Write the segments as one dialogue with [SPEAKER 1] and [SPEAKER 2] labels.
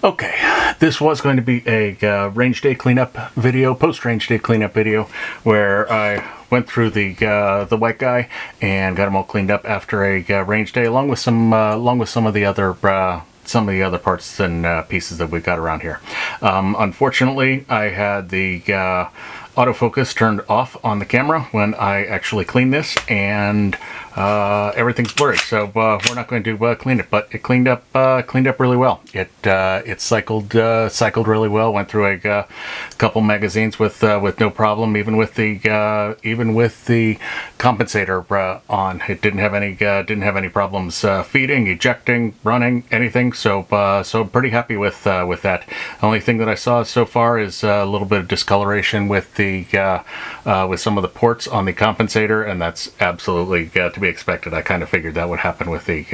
[SPEAKER 1] Okay, this was going to be a range day cleanup video, post-range day cleanup video, where I went through the white guy and got them all cleaned up after a range day, along with some of the other parts and pieces that we got around here. Unfortunately, I had the autofocus turned off on the camera when I actually cleaned this, and everything's blurry, so we're not going to clean it, but it cleaned up really well. It cycled really well. Went through a couple magazines with no problem, even with the compensator on. It didn't have any problems feeding, ejecting, running, anything. So I'm pretty happy with that. The only thing that I saw so far is a little bit of discoloration with with some of the ports on the compensator, and that's absolutely to be expected. I kind of figured that would happen with the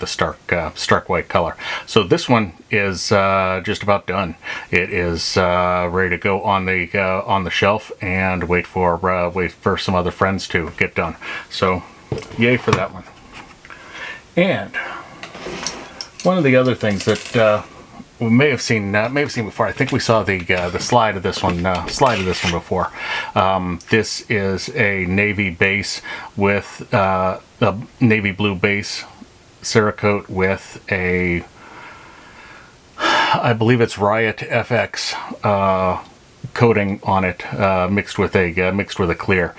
[SPEAKER 1] stark white color. So this one is just about done. It is ready to go on the shelf and wait for some other friends to get done. So yay for that one. And one of the other things that we may have seen before. I think we saw the slide of this one before. This is a navy base with a navy blue base, Cerakote with a, I believe it's Riot FX coating on it, mixed with a clear.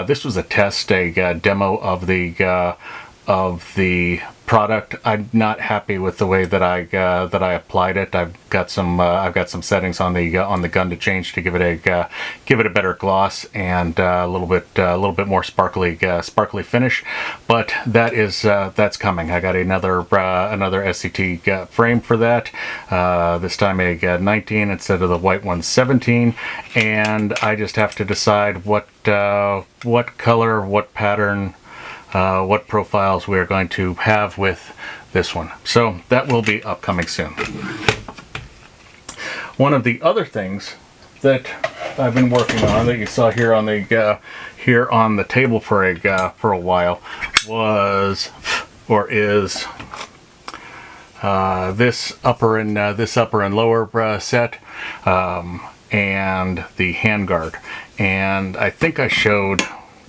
[SPEAKER 1] This was a test, a demo of the product. I'm not happy with the way that I applied it. I've got some settings on the gun to change to give it a better gloss and a little bit more sparkly finish. But that's coming. I got another SCT frame for that. This time a 19 instead of the white one 17, and I just have to decide what color, what pattern, what profiles we're going to have with this one. So that will be upcoming soon. One of the other things that I've been working on that you saw here on the table for a while was, or is, this upper and lower set, and the handguard. And I think I showed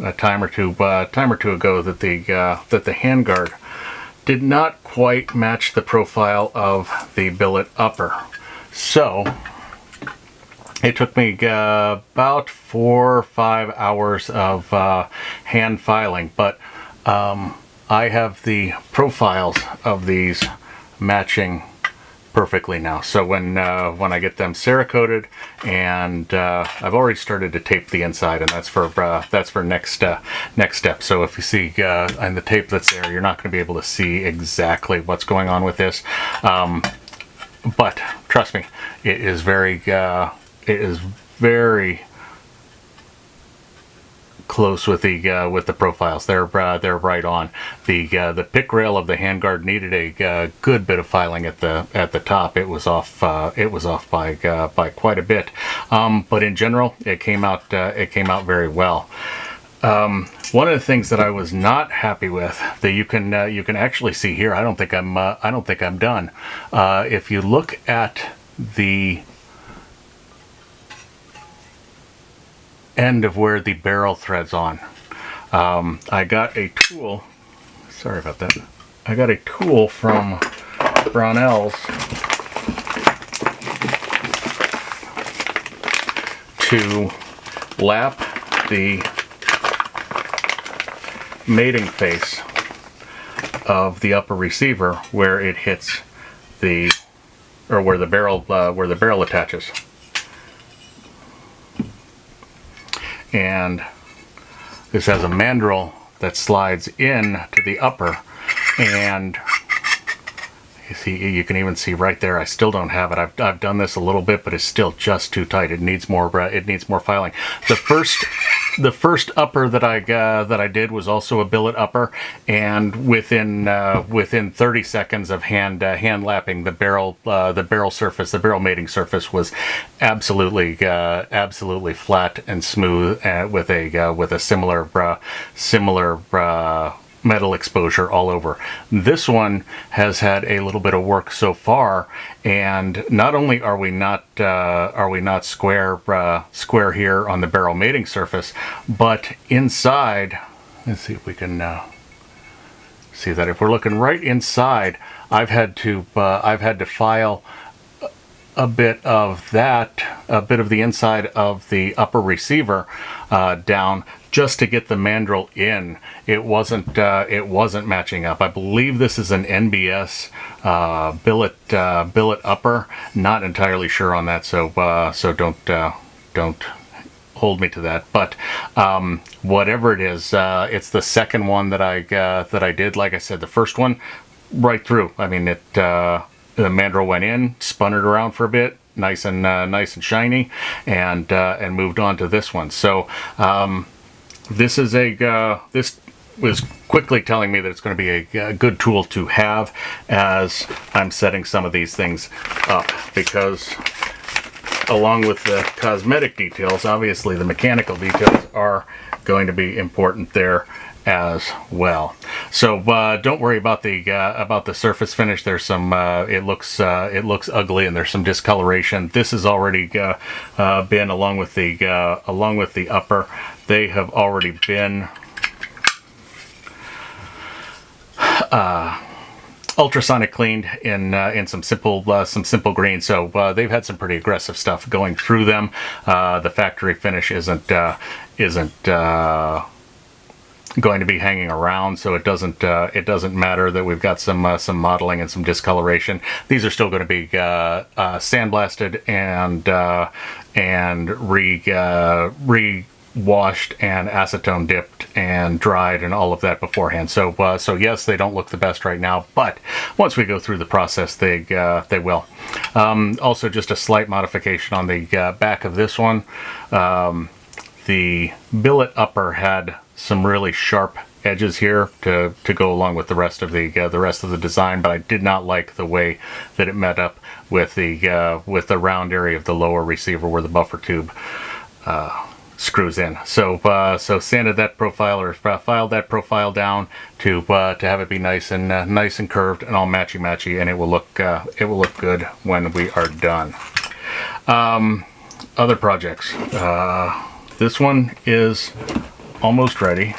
[SPEAKER 1] a time or two ago that the handguard did not quite match the profile of the billet upper. So it took me about 4 or 5 hours of hand filing, but I have the profiles of these matching perfectly now. So when I get them Cerakoted, and I've already started to tape the inside, and that's for next step. So if you see on the tape that's there, you're not going to be able to see exactly what's going on with this, but trust me, it is very close with the profiles. They're right on. The pick rail of the handguard needed a good bit of filing at the top. It was off by quite a bit, but in general it came out very well. One of the things that I was not happy with, that you can actually see here, I don't think I'm done. If you look at the end of where the barrel threads on, I got a tool. Sorry about that. I got a tool from Brownells to lap the mating face of the upper receiver where it hits where the barrel attaches. And this has a mandrel that slides in to the upper, and you can even see right there, I still don't have it. I've done this a little bit, but it's still just too tight. It needs more filing. The first upper that I did was also a billet upper, and within 30 seconds of hand lapping, the barrel surface, the barrel mating surface was absolutely flat and smooth, with a similar metal exposure all over. This one has had a little bit of work so far, and not only are we not square here on the barrel mating surface, but inside, let's see if we can see that. If we're looking right inside, I've had to file a bit of the inside of the upper receiver down just to get the mandrel in. It wasn't matching up. I believe this is an NBS billet upper. Not entirely sure on that, so don't hold me to that. But whatever it is, it's the second one that I did. Like I said, the first one right through. I mean, the mandrel went in, spun it around for a bit, nice and shiny, and moved on to this one. So this was quickly telling me that it's going to be a good tool to have as I'm setting some of these things up, because along with the cosmetic details, obviously the mechanical details are going to be important there as well. So don't worry about the surface finish. There's some it looks ugly, and there's some discoloration. This has already been along with the upper. They have already been ultrasonic cleaned in some simple green. So they've had some pretty aggressive stuff going through them. The factory finish isn't going to be hanging around, so it doesn't matter that we've got some modeling and some discoloration. These are still going to be sandblasted and re-washed and acetone dipped and dried and all of that beforehand. So yes, they don't look the best right now, but once we go through the process, they will. Also, just a slight modification on the back of this one. The billet upper had some really sharp edges here to go along with the rest of the design, but I did not like the way that it met up with the round area of the lower receiver where the buffer tube screws in. So sanded that profile, or filed that profile down to have it be nice and curved and all matchy, and it will look good when we are done. Other projects. This one is almost ready.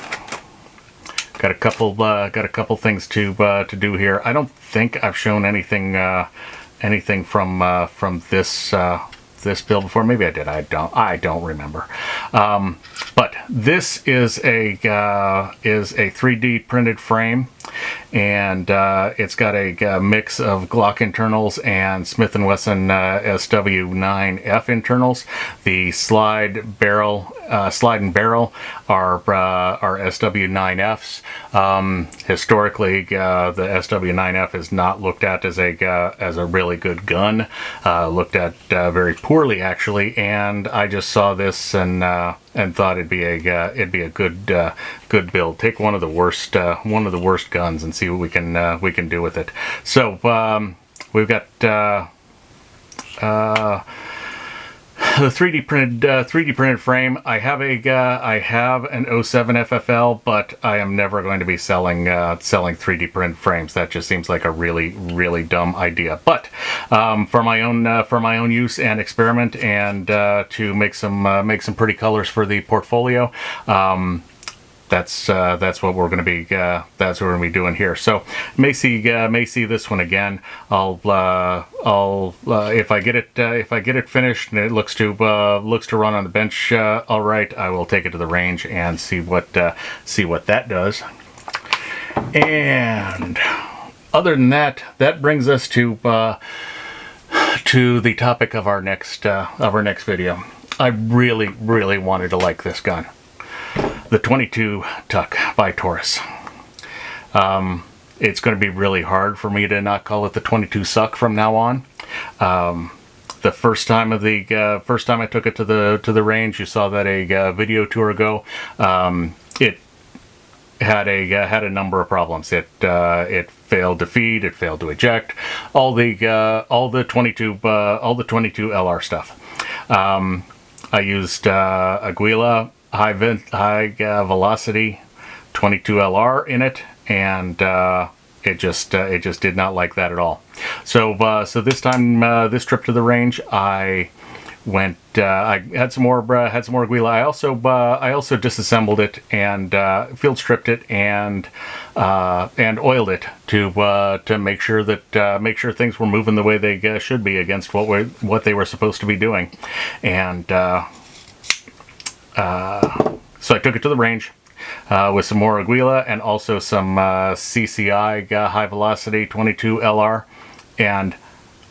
[SPEAKER 1] Got a couple things to do here. I don't think I've shown anything from this build before. Maybe I did. I don't remember. But this is a 3D printed frame, and it's got a mix of Glock internals and Smith & Wesson SW9F internals. The slide and barrel are SW9Fs. Historically, the SW9F is not looked at as a really good gun. Looked at very poorly, actually, and I just saw this and thought it'd be a good build. Take one of the worst guns and see what we can do with it. So we've got the 3D printed frame. I have an 07 FFL, but I am never going to be selling 3D printed frames. That just seems like a really dumb idea. But for my own use and experiment, and to make some pretty colors for the portfolio, that's what we're going to be doing here. So may see this one again. I'll if I get it finished and it looks to run on the bench all right, I will take it to the range and see what that does. And other than that, that brings us to the topic of our next video. I really wanted to like this gun. The 22 Tuck by Taurus. It's going to be really hard for me to not call it the 22 Suck from now on. The first time I took it to the range, you saw that a video tour ago. It had a number of problems. It failed to feed. It failed to eject. All the 22 LR stuff. I used Aguila high velocity 22LR in it, and it just did not like that at all. So so this time, this trip to the range, I went. I had some more Aguila. I also disassembled it and field stripped it and oiled it to make sure that things were moving the way they should be against what they were supposed to be doing. And so I took it to the range with some more Aguila and also some CCI high velocity 22LR, and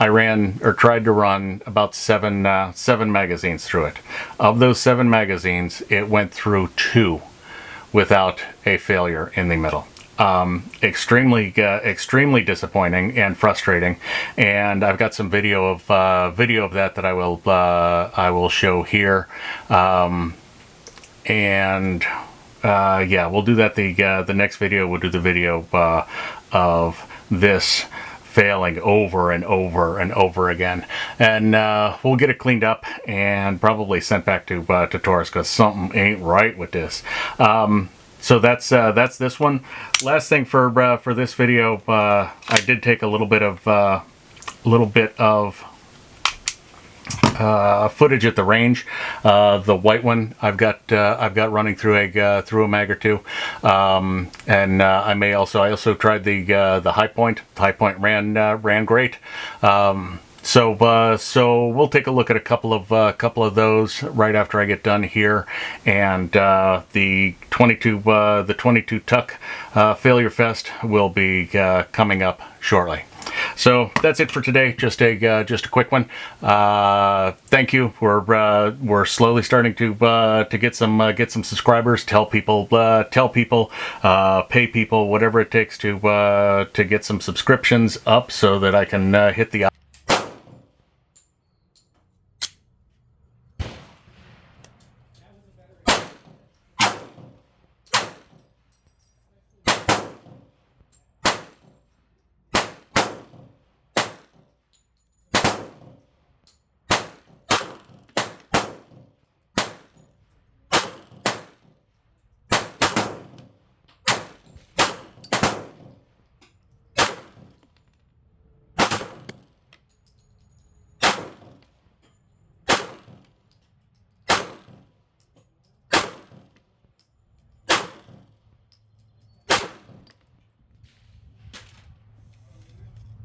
[SPEAKER 1] I ran, or tried to run, about seven magazines through it. Of those 7 magazines, it went through 2 without a failure in the middle. Extremely disappointing and frustrating. And I've got some video of that I will show here. Yeah, we'll do that. The next video, we'll do the video of this failing over and over and over again, and we'll get it cleaned up and probably sent back to Taurus, because something ain't right with this. So that's this one. Last thing for this video, I did take a little bit of footage at the range. The white one I've got running through a mag or two, and I also tried the high point. The high point ran great. So we'll take a look at a couple of those right after I get done here, and the 22 tuck failure fest will be coming up shortly. So that's it for today. Just a quick one. Thank you. We're slowly starting to get some subscribers. Tell people, pay people, whatever it takes to get some subscriptions up, so that I can hit the